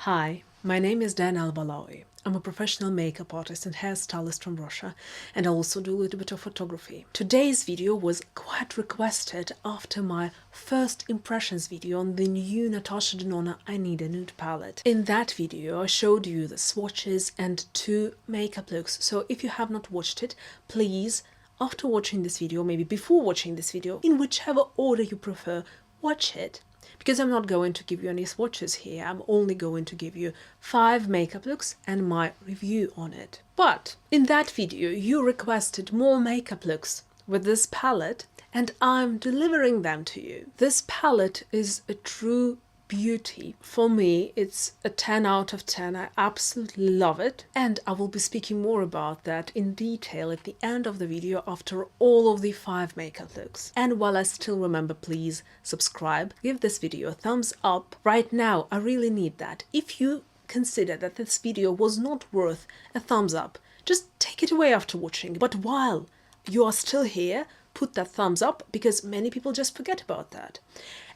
Hi, my name is Dan Albalawi. I'm a professional makeup artist and hairstylist from Russia, and I also do a little bit of photography. Today's video was quite requested after my first impressions video on the new Natasha Denona I Need A Nude Palette. In that video I showed you the swatches and 2 makeup looks, so if you have not watched it, please, after watching this video, maybe before watching this video, in whichever order you prefer, watch it. Because I'm not going to give you any swatches here, I'm only going to give you 5 makeup looks and my review on it. But in that video you requested more makeup looks with this palette and I'm delivering them to you. This palette is a true beauty. For me, it's a 10 out of 10. I absolutely love it, and I will be speaking more about that in detail at the end of the video after all of the 5 makeup looks. And while I still remember, please subscribe, give this video a thumbs up. Right now, I really need that. If you consider that this video was not worth a thumbs up, just take it away after watching. But while you are still here, put that thumbs up, because many people just forget about that.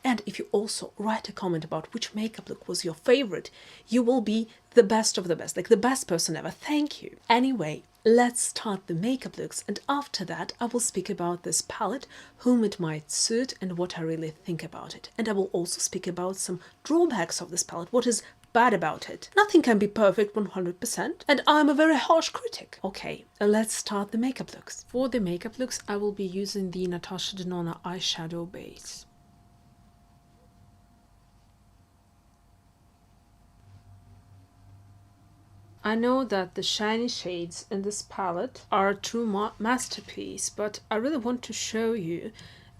And if you also write a comment about which makeup look was your favorite, you will be the best of the best, like the best person ever. Thank you. Anyway, let's start the makeup looks, and after that I will speak about this palette, whom it might suit and what I really think about it. And I will also speak about some drawbacks of this palette, what is bad about it. Nothing can be perfect 100%, and I'm a very harsh critic. Okay, let's start the makeup looks. For the makeup looks I will be using the Natasha Denona eyeshadow base. I know that the shiny shades in this palette are a true masterpiece, but I really want to show you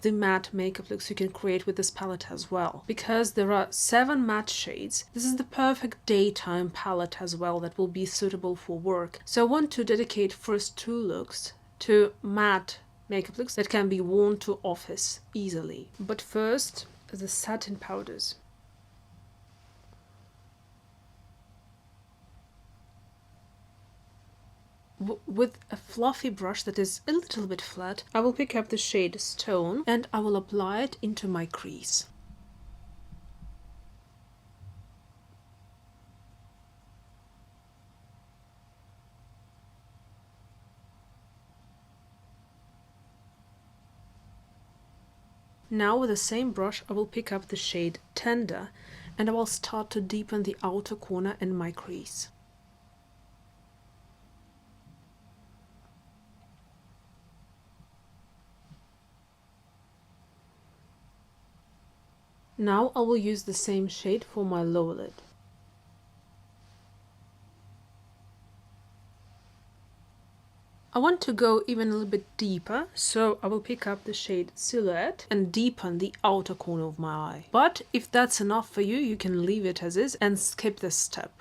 the matte makeup looks you can create with this palette as well. Because there are 7 matte shades, this is the perfect daytime palette as well that will be suitable for work. So I want to dedicate first 2 looks to matte makeup looks that can be worn to office easily. But first, the satin powders. With a fluffy brush that is a little bit flat, I will pick up the shade Stone and I will apply it into my crease. Now with the same brush I will pick up the shade Tender and I will start to deepen the outer corner in my crease. Now I will use the same shade for my lower lid. I want to go even a little bit deeper, so I will pick up the shade Silhouette and deepen the outer corner of my eye. But if that's enough for you, you can leave it as is and skip this step.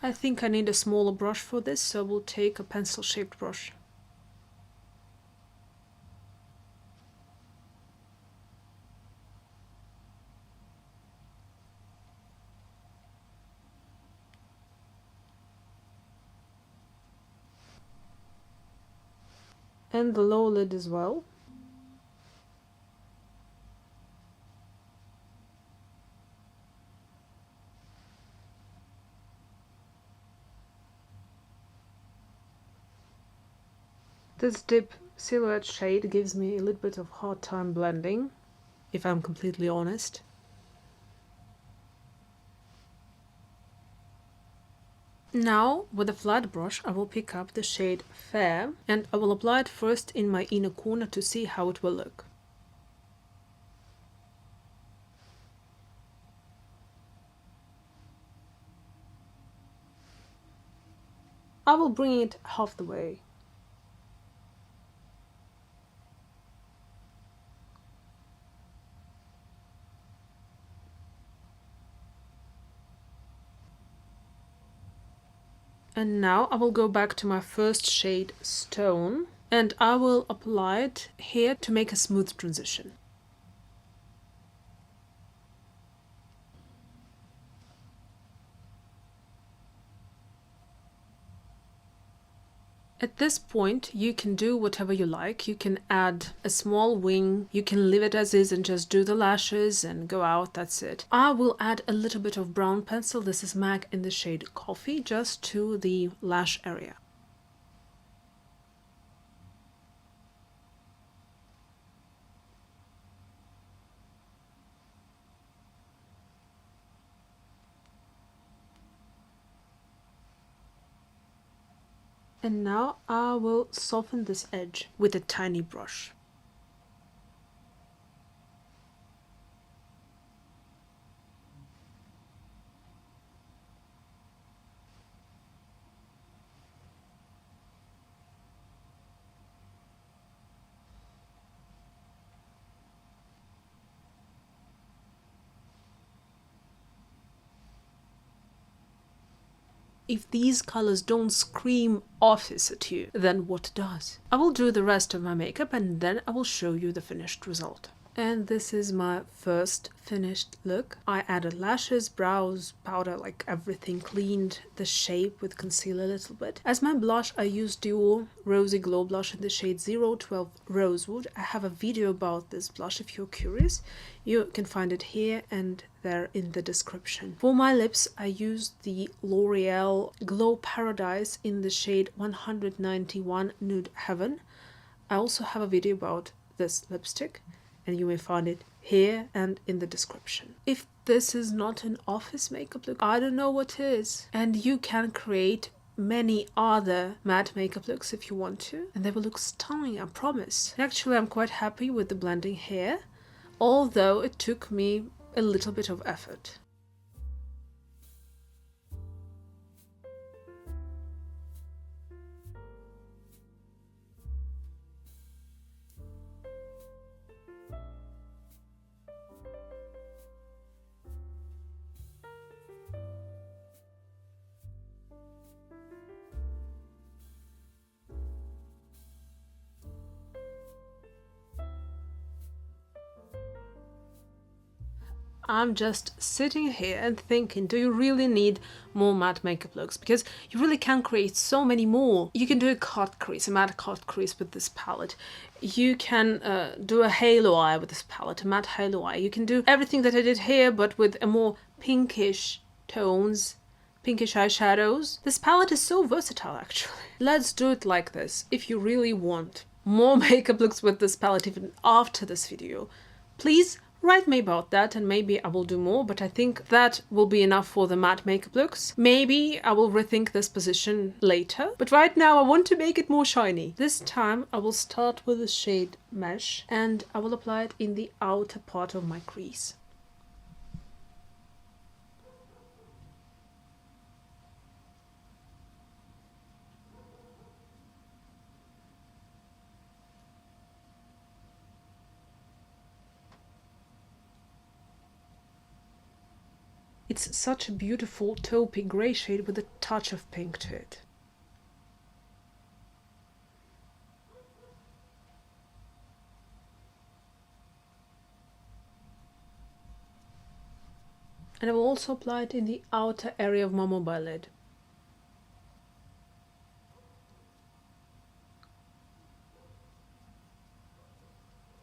I think I need a smaller brush for this, so we'll take a pencil-shaped brush. And the lower lid as well. This deep Silhouette shade gives me a little bit of hard time blending, if I'm completely honest. Now, with a flat brush, I will pick up the shade Fair and I will apply it first in my inner corner to see how it will look. I will bring it half the way. And now I will go back to my first shade Stone and I will apply it here to make a smooth transition. At this point, you can do whatever you like. You can add a small wing, you can leave it as is and just do the lashes and go out, that's it. I will add a little bit of brown pencil, this is MAC in the shade Coffee, just to the lash area. And now I will soften this edge with a tiny brush. If these colors don't scream office at you, then what does? I will do the rest of my makeup and then I will show you the finished result. And this is my first finished look. I added lashes, brows, powder, like everything, cleaned the shape with concealer a little bit. As my blush, I used Dior Rosy Glow Blush in the shade 012 Rosewood. I have a video about this blush if you're curious. You can find it here and there in the description. For my lips, I used the L'Oreal Glow Paradise in the shade 191 Nude Heaven. I also have a video about this lipstick, and you may find it here and in the description. If this is not an office makeup look, I don't know what is. And you can create many other matte makeup looks if you want to, and they will look stunning, I promise. Actually, I'm quite happy with the blending here, although it took me a little bit of effort. I'm just sitting here and thinking, do you really need more matte makeup looks? Because you really can create so many more. You can do a cut crease, a matte cut crease with this palette. You can do a halo eye with this palette, a matte halo eye. You can do everything that I did here, but with a more pinkish tones, pinkish eyeshadows. This palette is so versatile, actually. Let's do it like this. If you really want more makeup looks with this palette even after this video, please write me about that and maybe I will do more, but I think that will be enough for the matte makeup looks. Maybe I will rethink this position later, but right now I want to make it more shiny. This time I will start with the shade Mesh and I will apply it in the outer part of my crease. It's such a beautiful taupey grey shade with a touch of pink to it. And I will also apply it in the outer area of my mobile lid.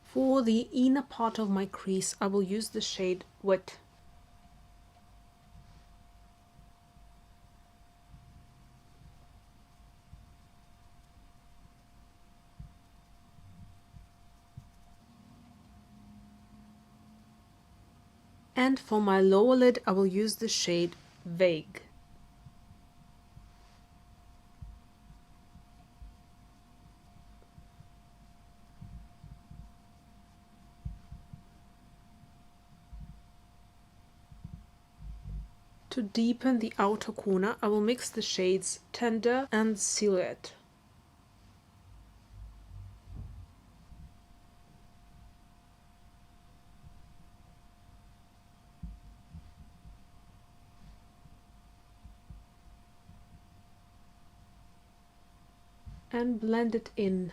For the inner part of my crease, I will use the shade Wet. And for my lower lid, I will use the shade Vague. To deepen the outer corner, I will mix the shades Tender and Silhouette. And blend it in.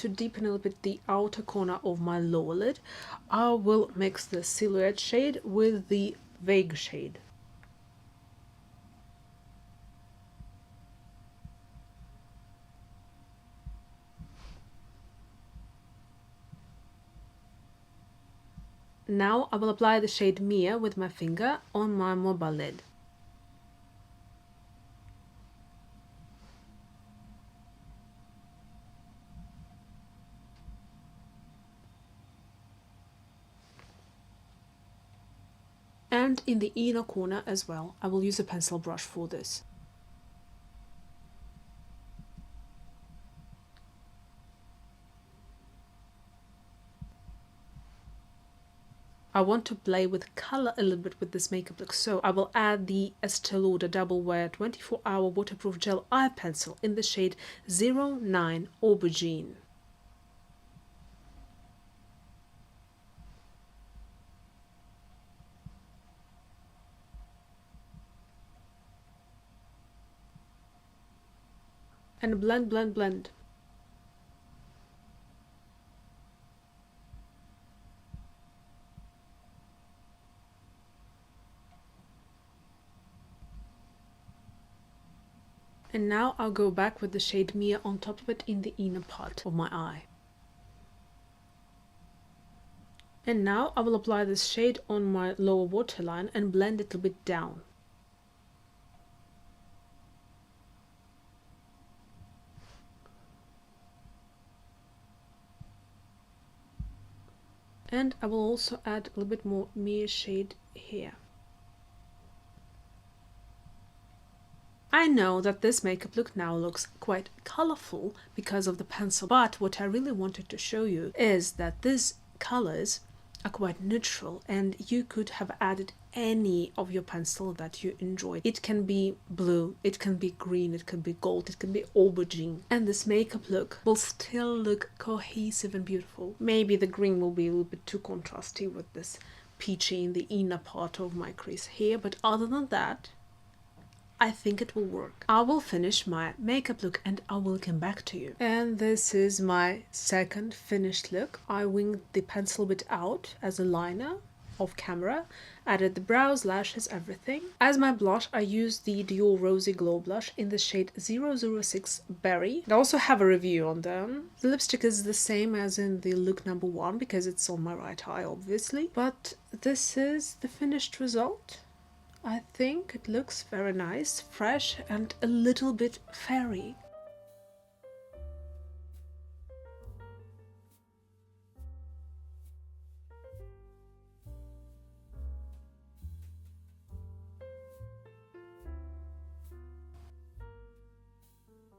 to deepen a little bit the outer corner of my lower lid, I will mix the Silhouette shade with the Vague shade. Now I will apply the shade Mia with my finger on my mobile lid. And in the inner corner as well. I will use a pencil brush for this. I want to play with color a little bit with this makeup look, so I will add the Estee Lauder Double Wear 24-hour waterproof gel eye pencil in the shade 09 Aubergine. And blend, blend, blend. And now I'll go back with the shade Mia on top of it in the inner part of my eye. And now I will apply this shade on my lower waterline and blend it a bit down. And I will also add a little bit more Mia shade here. I know that this makeup look now looks quite colorful because of the pencil, but what I really wanted to show you is that these colors are quite neutral and you could have added any of your pencil that you enjoy. It can be blue, it can be green, it can be gold, it can be aubergine, and this makeup look will still look cohesive and beautiful. Maybe the green will be a little bit too contrasty with this peachy in the inner part of my crease here, but other than that, I think it will work. I will finish my makeup look and I will come back to you. And this is my second finished look. I winged the pencil bit out as a liner off camera, added the brows, lashes, everything. As my blush, I used the Dior Rosy Glow Blush in the shade 006 Berry. I also have a review on them. The lipstick is the same as in the look number 1 because it's on my right eye, obviously. But this is the finished result. I think it looks very nice, fresh, and a little bit fairy.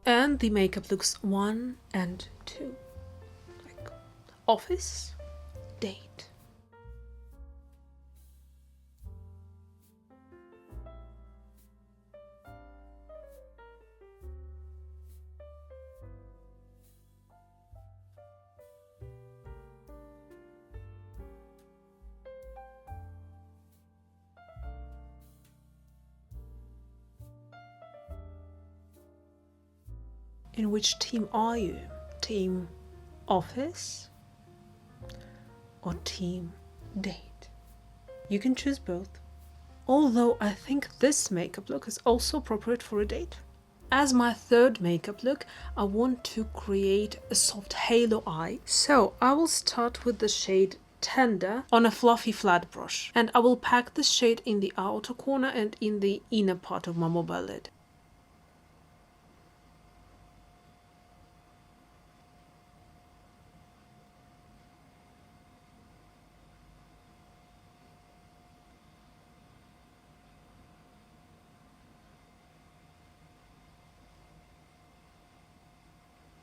And the makeup looks 1 and 2. Like office, date. In which team are you? Team office or team date? You can choose both. Although I think this makeup look is also appropriate for a date. As my third makeup look, I want to create a soft halo eye. So I will start with the shade Tender on a fluffy flat brush. And I will pack this shade in the outer corner and in the inner part of my mobile lid.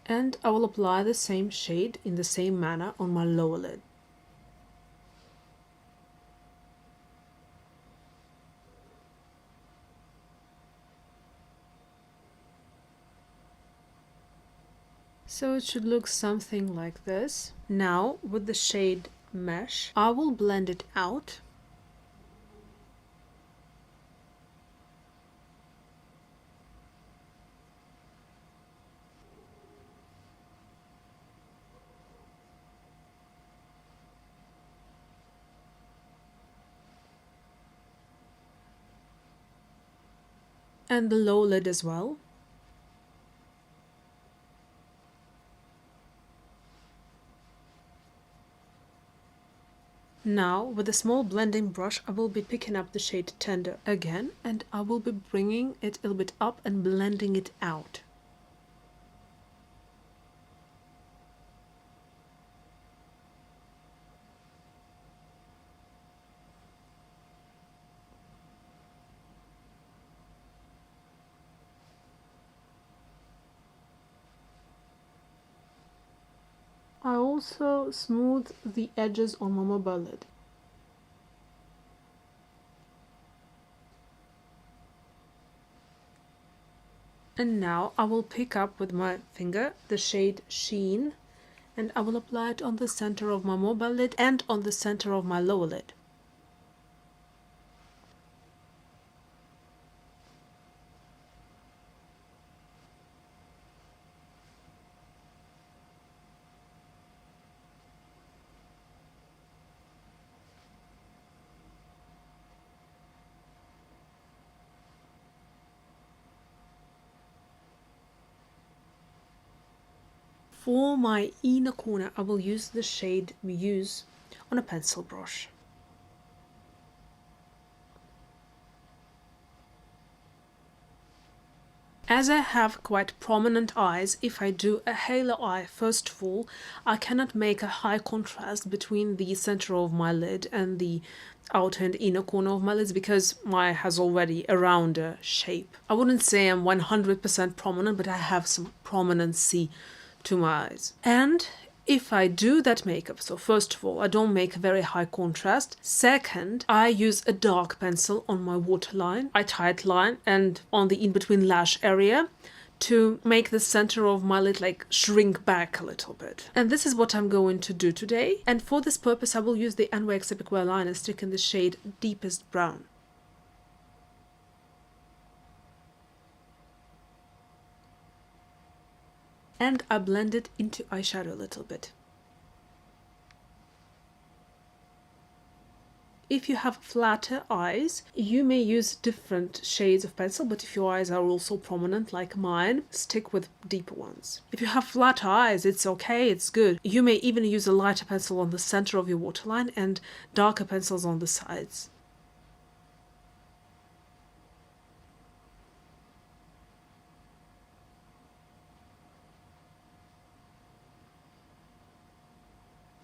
And I will apply the same shade in the same manner on my lower lid. So it should look something like this. Now with the shade Mesh, I will blend it out. and the lower lid as well. Now, with a small blending brush, I will be picking up the shade Tender again, and I will be bringing it a little bit up and blending it out. I also smooth the edges on my mobile lid. And now I will pick up with my finger the shade Sheen, and I will apply it on the center of my mobile lid and on the center of my lower lid. For my inner corner, I will use the shade Muse on a pencil brush. As I have quite prominent eyes, if I do a halo eye first of all, I cannot make a high contrast between the center of my lid and the outer and inner corner of my lids because my eye has already a rounder shape. I wouldn't say I'm 100% prominent, but I have some prominency to my eyes. And if I do that makeup, so first of all, I don't make a very high contrast. Second, I use a dark pencil on my waterline, I tight line, and on the in-between lash area to make the center of my lid like shrink back a little bit. And this is what I'm going to do today. And for this purpose, I will use the NYX Epic Wear Liner Stick in the shade Deepest Brown. And I blend it into eyeshadow a little bit. If you have flatter eyes, you may use different shades of pencil, but if your eyes are also prominent like mine, stick with deeper ones. If you have flatter eyes, it's okay, it's good. You may even use a lighter pencil on the center of your waterline and darker pencils on the sides.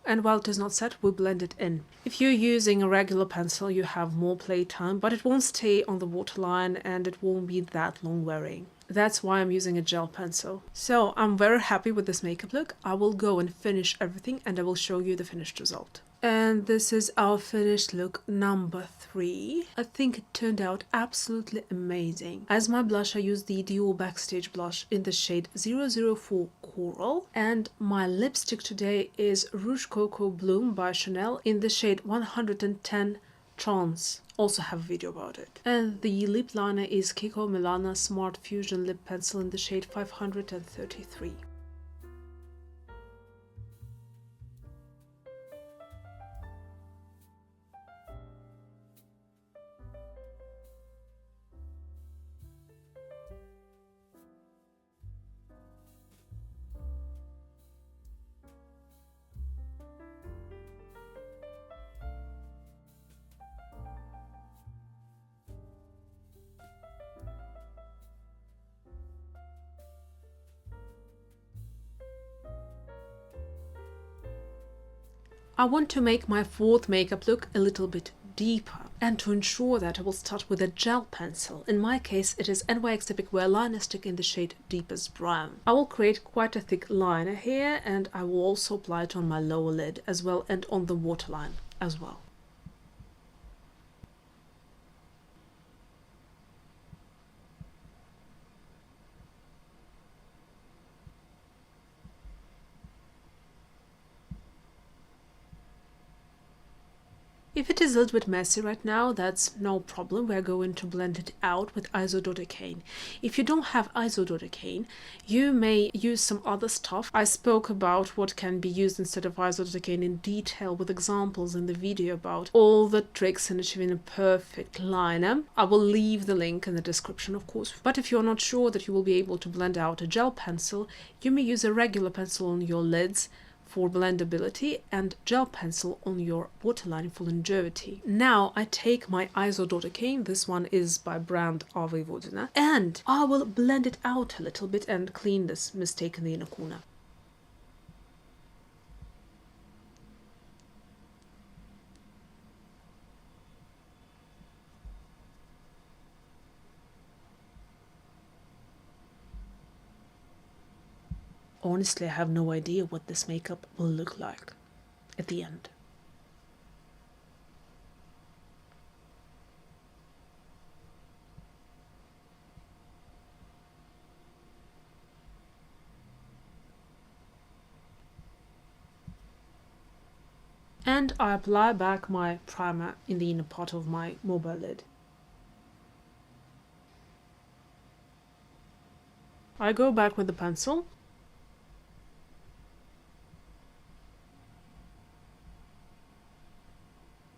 And while it is not set, we blend it in. If you're using a regular pencil, you have more play time, but it won't stay on the waterline and it won't be that long wearing. That's why I'm using a gel pencil. So I'm very happy with this makeup look. I will go and finish everything and I will show you the finished result. And this is our finished look number 3. I think it turned out absolutely amazing. As my blush, I used the Dior Backstage blush in the shade 004 Coral. And my lipstick today is Rouge Coco Bloom by Chanel in the shade 110 Trance. Also have a video about it. And the lip liner is Kiko Milana Smart Fusion Lip Pencil in the shade 533. I want to make my 4th makeup look a little bit deeper, and to ensure that I will start with a gel pencil. In my case it is NYX Epic Wear Liner Stick in the shade Deepest Brown. I will create quite a thick liner here and I will also apply it on my lower lid as well and on the waterline as well. If it is a little bit messy right now, that's no problem. We're going to blend it out with isododecane. If you don't have isododecane, you may use some other stuff. I spoke about what can be used instead of isododecane in detail with examples in the video about all the tricks in achieving a perfect liner. I will leave the link in the description, of course. But if you're not sure that you will be able to blend out a gel pencil, you may use a regular pencil on your lids for blendability and gel pencil on your waterline for longevity. Now I take my isododecane, this one is by brand Ave Vodina, and I will blend it out a little bit and clean this mistake in the inner corner. Honestly, I have no idea what this makeup will look like at the end. And I apply back my primer in the inner part of my mobile lid. I go back with the pencil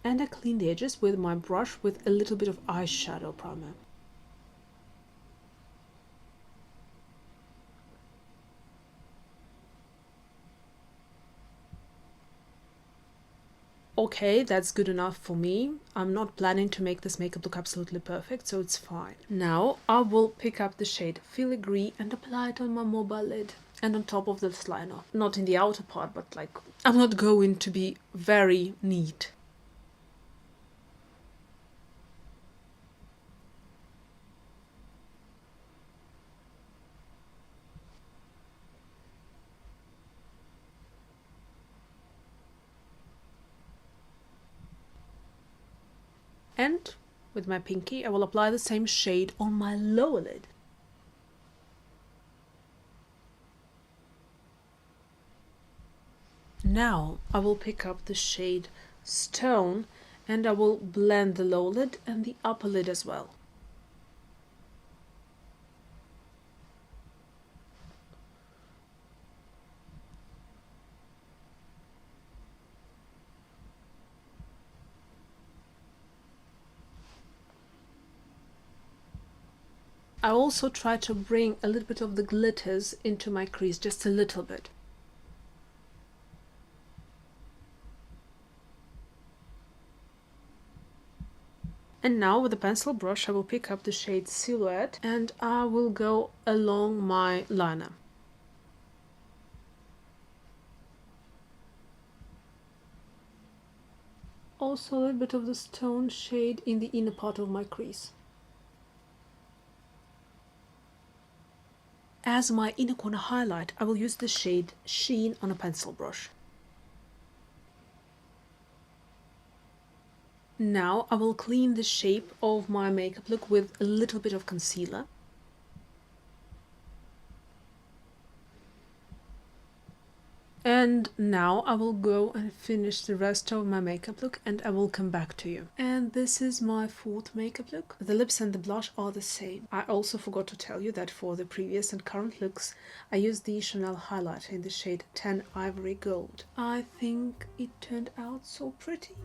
and I clean the edges with my brush with a little bit of eyeshadow primer. Okay, that's good enough for me. I'm not planning to make this makeup look absolutely perfect, so it's fine. Now I will pick up the shade Filigree and apply it on my mobile lid and on top of this liner. Not in the outer part, but like, I'm not going to be very neat. And with my pinky, I will apply the same shade on my lower lid. Now I will pick up the shade Stone and I will blend the lower lid and the upper lid as well. I also try to bring a little bit of the glitters into my crease, just a little bit. And now with a pencil brush I will pick up the shade Silhouette and I will go along my liner. Also a little bit of the Stone shade in the inner part of my crease. As my inner corner highlight, I will use the shade Sheen on a pencil brush. Now I will clean the shape of my makeup look with a little bit of concealer. And now I will go and finish the rest of my makeup look and I will come back to you. And this is my fourth makeup look. The lips and the blush are the same. I also forgot to tell you that for the previous and current looks I used the Chanel highlighter in the shade 10 Ivory Gold. I think it turned out so pretty.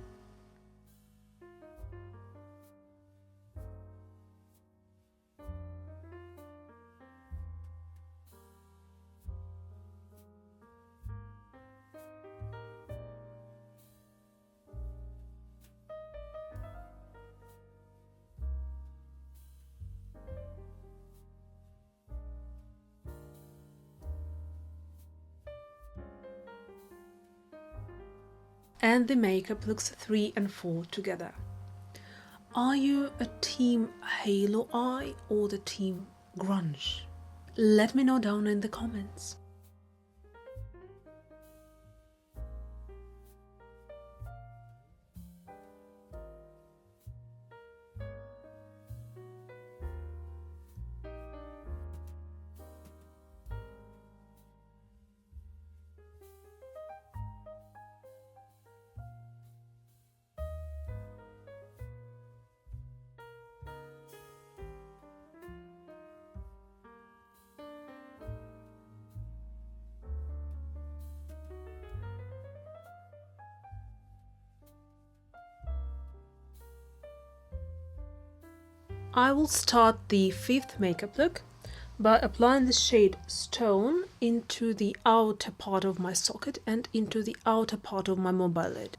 And the makeup looks 3 and 4 together. Are you a team Halo Eye or the team Grunge? Let me know down in the comments. I will start the fifth makeup look by applying the shade Stone into the outer part of my socket and into the outer part of my mobile lid.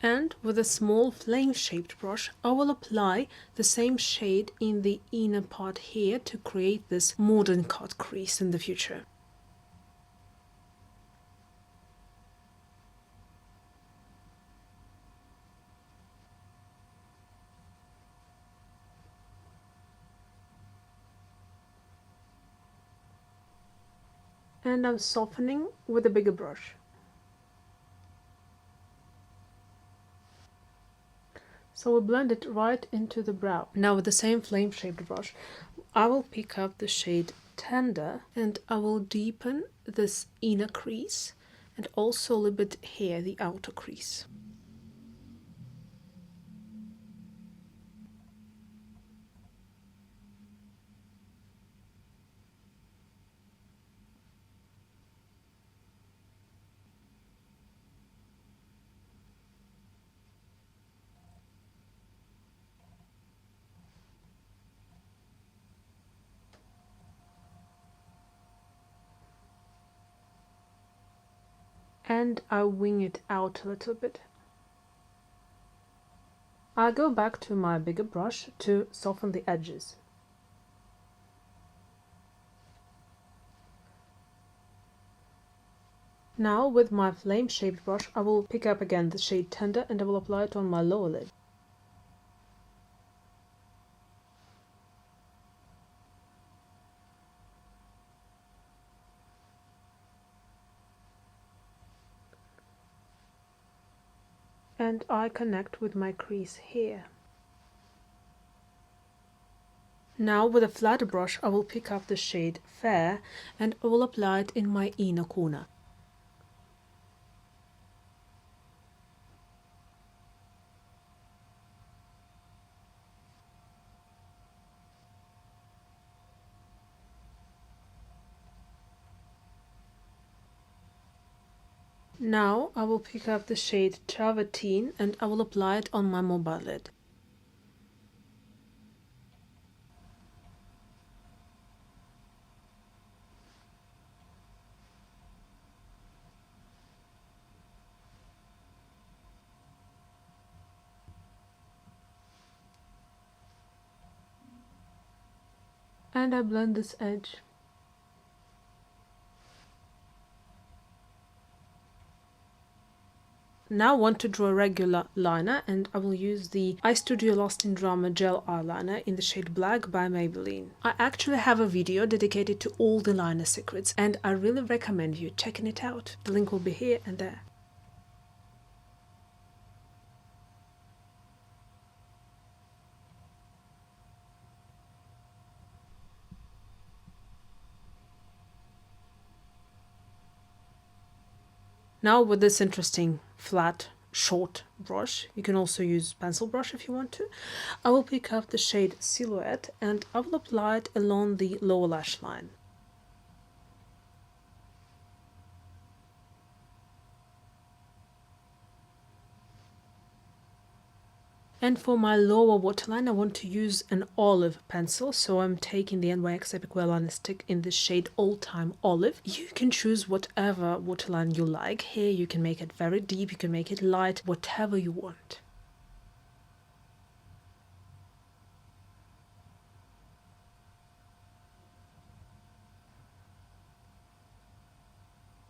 And with a small flame-shaped brush, I will apply the same shade in the inner part here to create this modern cut crease in the future. And I'm softening with a bigger brush. So we blend it right into the brow. Now with the same flame-shaped brush, I will pick up the shade Tender and I will deepen this inner crease and also a little bit here, the outer crease. And I wing it out a little bit. I go back to my bigger brush to soften the edges. Now with my flame-shaped brush, I will pick up again the shade Tender and I will apply it on my lower lid. And I connect with my crease here. Now with a flatter brush I will pick up the shade Fair and I will apply it in my inner corner. Now I will pick up the shade Travertine and I will apply it on my mobile lid. And I blend this edge. Now I want to draw a regular liner and I will use the iStudio Lost in Drama gel eyeliner in the shade Black by Maybelline. I actually have a video dedicated to all the liner secrets and I really recommend you checking it out. The link will be here and there. Now with this interesting flat short brush, you can also use pencil brush if you want to, I will pick up the shade Silhouette and I will apply it along the lower lash line. And for my lower waterline, I want to use an olive pencil, so I'm taking the NYX Epic Eyeliner Stick in the shade Old Time Olive. You can choose whatever waterline you like. Here you can make it very deep, you can make it light, whatever you want.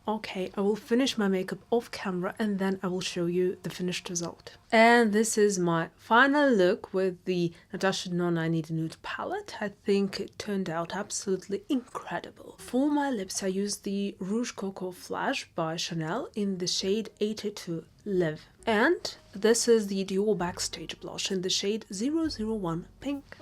Okay, I will finish my makeup off camera and then I will show you the finished result. And this is my final look with the Natasha Denona Need A Nude Palette. I think it turned out absolutely incredible. For my lips I used the Rouge Coco Flash by Chanel in the shade 82 Live. And this is the Dior Backstage blush in the shade 001 Pink.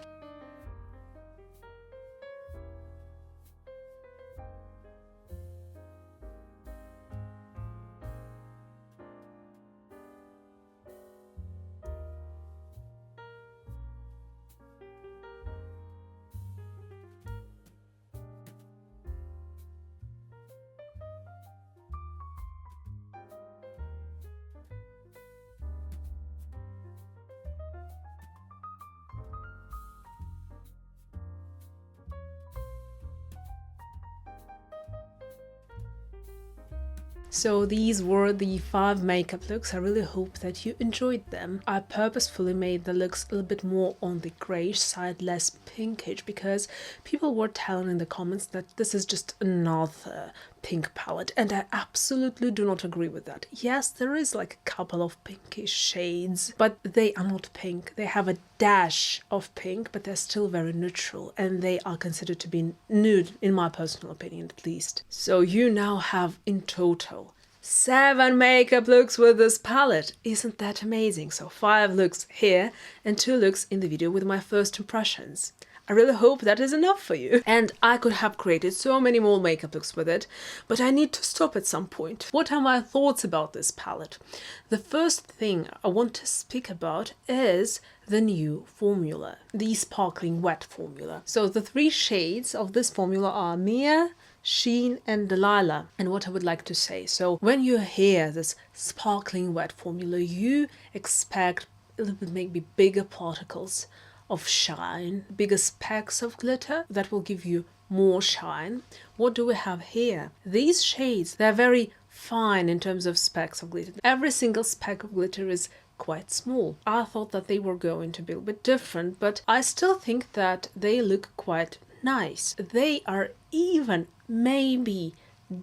So these were the 5 makeup looks. I really hope that you enjoyed them. I purposefully made the looks a little bit more on the grayish side, less pinkish, because people were telling in the comments that this is just another pink palette, and I absolutely do not agree with that. Yes, there is like a couple of pinkish shades, but they are not pink. They have a dash of pink, but they're still very neutral, and they are considered to be nude, in my personal opinion at least. So you now have in total 7 makeup looks with this palette. Isn't that amazing? So 5 looks here and 2 looks in the video with my first impressions. I really hope that is enough for you. And I could have created so many more makeup looks with it, but I need to stop at some point. What are my thoughts about this palette? The first thing I want to speak about is the new formula, the sparkling wet formula. So the 3 shades of this formula are Mia, Sheen and Delilah. And what I would like to say, so when you hear this sparkling wet formula, you expect a little bit maybe bigger particles of shine, bigger specks of glitter that will give you more shine. What do we have here? These shades, they're very fine in terms of specks of glitter. Every single speck of glitter is quite small. I thought that they were going to be a bit different, but I still think that they look quite nice. They are even maybe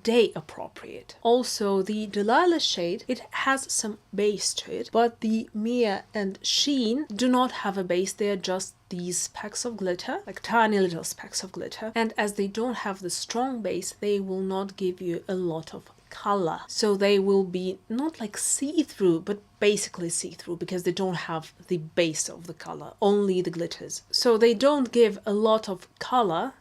day appropriate. Also, the Delilah shade, it has some base to it, but the Mia and Sheen do not have a base. They are just these specks of glitter, like tiny little specks of glitter, and as they don't have the strong base, they will not give you a lot of color. So they will be not like see-through, but basically see-through, because they don't have the base of the color, only the glitters. So they don't give a lot of color.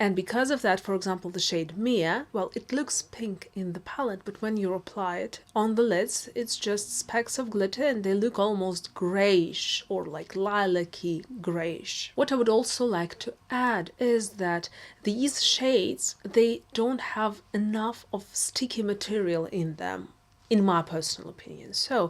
And because of that, for example, the shade Mia, well, it looks pink in the palette, but when you apply it on the lids, it's just specks of glitter and they look almost grayish or like lilac-y grayish. What I would also like to add is that these shades, they don't have enough of sticky material in them, in my personal opinion. So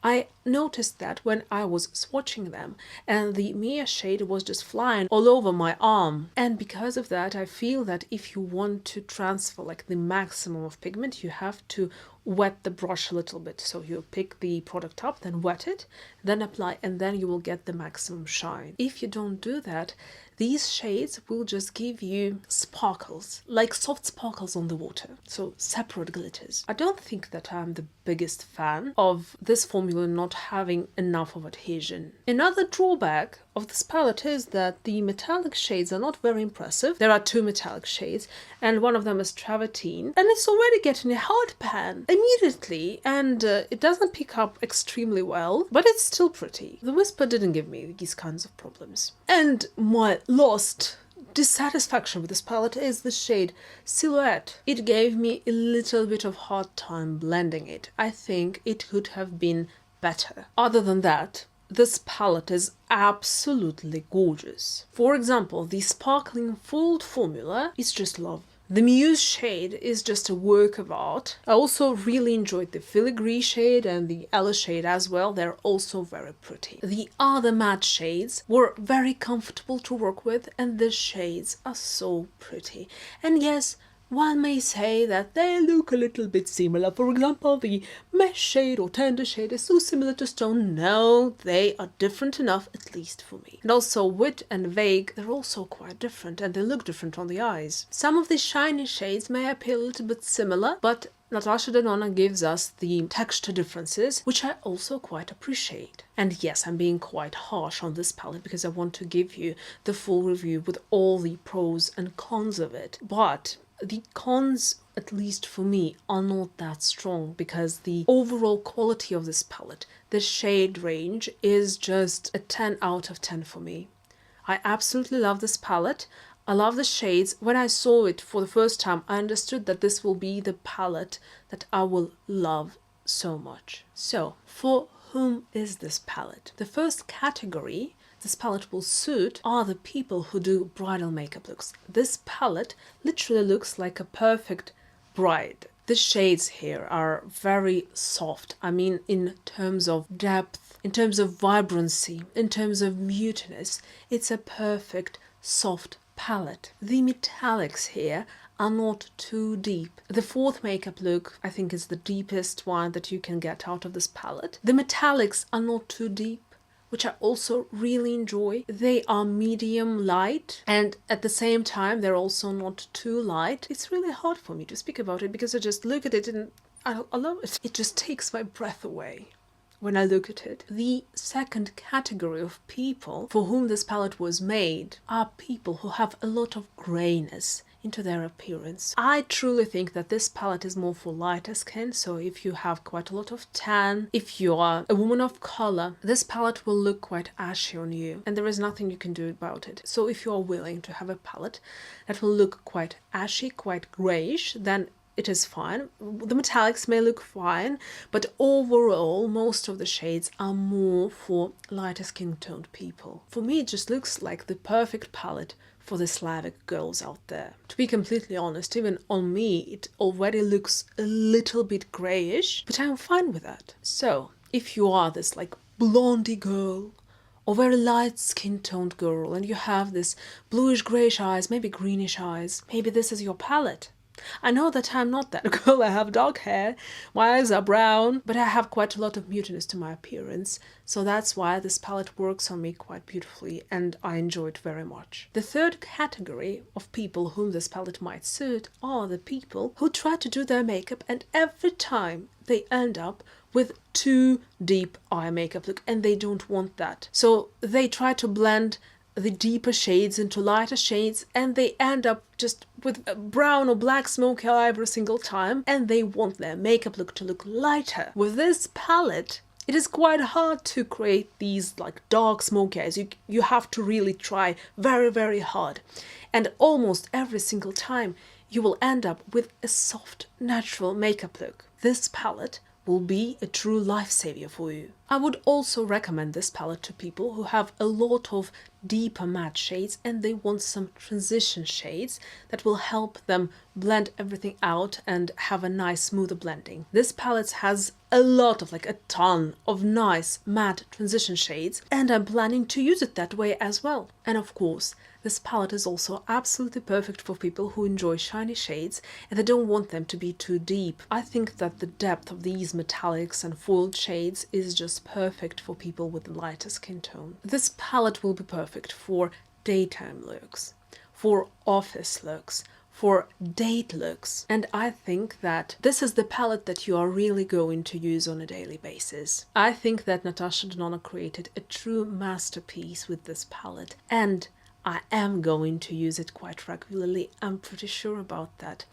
I noticed that when I was swatching them, and the Mia shade was just flying all over my arm. And because of that, I feel that if you want to transfer like the maximum of pigment, you have to wet the brush a little bit. So you pick the product up, then wet it, then apply, and then you will get the maximum shine. If you don't do that, these shades will just give you sparkles, like soft sparkles on the water, so separate glitters. I don't think that I'm the biggest fan of this formula not having enough of adhesion. Another drawback of this palette is that the metallic shades are not very impressive. There are 2 metallic shades, and one of them is travertine, and it's already getting a hard pan immediately, and it doesn't pick up extremely well, but it's still pretty. The Whisper didn't give me these kinds of problems. And my last dissatisfaction with this palette is the shade Silhouette. It gave me a little bit of hard time blending it. I think it could have been better. Other than that, this palette is absolutely gorgeous. For example, the sparkling fold formula is just love. The Muse shade is just a work of art. I also really enjoyed the filigree shade and the Ella shade as well. They're also very pretty. The other matte shades were very comfortable to work with, and the shades are so pretty. And yes, one may say that they look a little bit similar. For example, the mesh shade or tender shade is so similar to stone. No, they are different enough, at least for me. And also wit and vague, they're also quite different, and they look different on the eyes. Some of the shiny shades may appear a little bit similar, but Natasha Denona gives us the texture differences, which I also quite appreciate. And yes, I'm being quite harsh on this palette because I want to give you the full review with all the pros and cons of it. But the cons, at least for me, are not that strong because the overall quality of this palette, the shade range, is just a 10 out of 10 for me. I absolutely love this palette. I love the shades. When I saw it for the first time, I understood that this will be the palette that I will love so much. So, for whom is this palette? The first category this palette will suit are the people who do bridal makeup looks. This palette literally looks like a perfect bride. The shades here are very soft. I mean, in terms of depth, in terms of vibrancy, in terms of mutiness, it's a perfect soft palette. The metallics here are not too deep. The fourth makeup look, I think, is the deepest one that you can get out of this palette. The metallics are not too deep, which I also really enjoy. They are medium light, and at the same time they're also not too light. It's really hard for me to speak about it because I just look at it and I love it. It just takes my breath away when I look at it. The second category of people for whom this palette was made are people who have a lot of grayness into their appearance. I truly think that this palette is more for lighter skin, so if you have quite a lot of tan, if you are a woman of color, this palette will look quite ashy on you, and there is nothing you can do about it. So if you are willing to have a palette that will look quite ashy, quite grayish, then it is fine. The metallics may look fine, but overall most of the shades are more for lighter skin toned people. For me, it just looks like the perfect palette for the Slavic girls out there. To be completely honest, even on me it already looks a little bit grayish, but I'm fine with that. So if you are this like blondie girl or very light skin toned girl and you have this bluish grayish eyes, maybe greenish eyes, maybe this is your palette. I know that I'm not that girl. I have dark hair, my eyes are brown, but I have quite a lot of mutiness to my appearance, so that's why this palette works on me quite beautifully and I enjoy it very much. The third category of people whom this palette might suit are the people who try to do their makeup and every time they end up with too deep eye makeup look, and they don't want that. So they try to blend the deeper shades into lighter shades and they end up just with a brown or black smoky eye every single time, and they want their makeup look to look lighter. With this palette, it is quite hard to create these like dark smoky eyes. You have to really try very, very hard, and almost every single time you will end up with a soft, natural makeup look. This palette will be a true lifesaver for you. I would also recommend this palette to people who have a lot of deeper matte shades and they want some transition shades that will help them blend everything out and have a nice smoother blending. This palette has a lot of, like a ton of nice matte transition shades, and I'm planning to use it that way as well. And of course, this palette is also absolutely perfect for people who enjoy shiny shades and they don't want them to be too deep. I think that the depth of these metallics and foiled shades is just perfect for people with lighter skin tone. This palette will be perfect for daytime looks, for office looks, for date looks, and I think that this is the palette that you are really going to use on a daily basis. I think that Natasha Denona created a true masterpiece with this palette, and I am going to use it quite regularly. I'm pretty sure about that,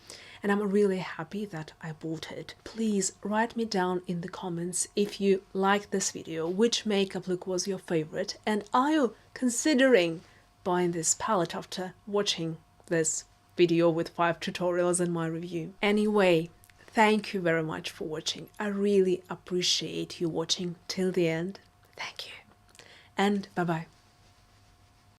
and I'm really happy that I bought it. Please write me down in the comments if you like this video, which makeup look was your favorite, and are you considering buying this palette after watching this video with 5 tutorials and my review. Anyway, thank you very much for watching. I really appreciate you watching till the end. Thank you, and bye bye.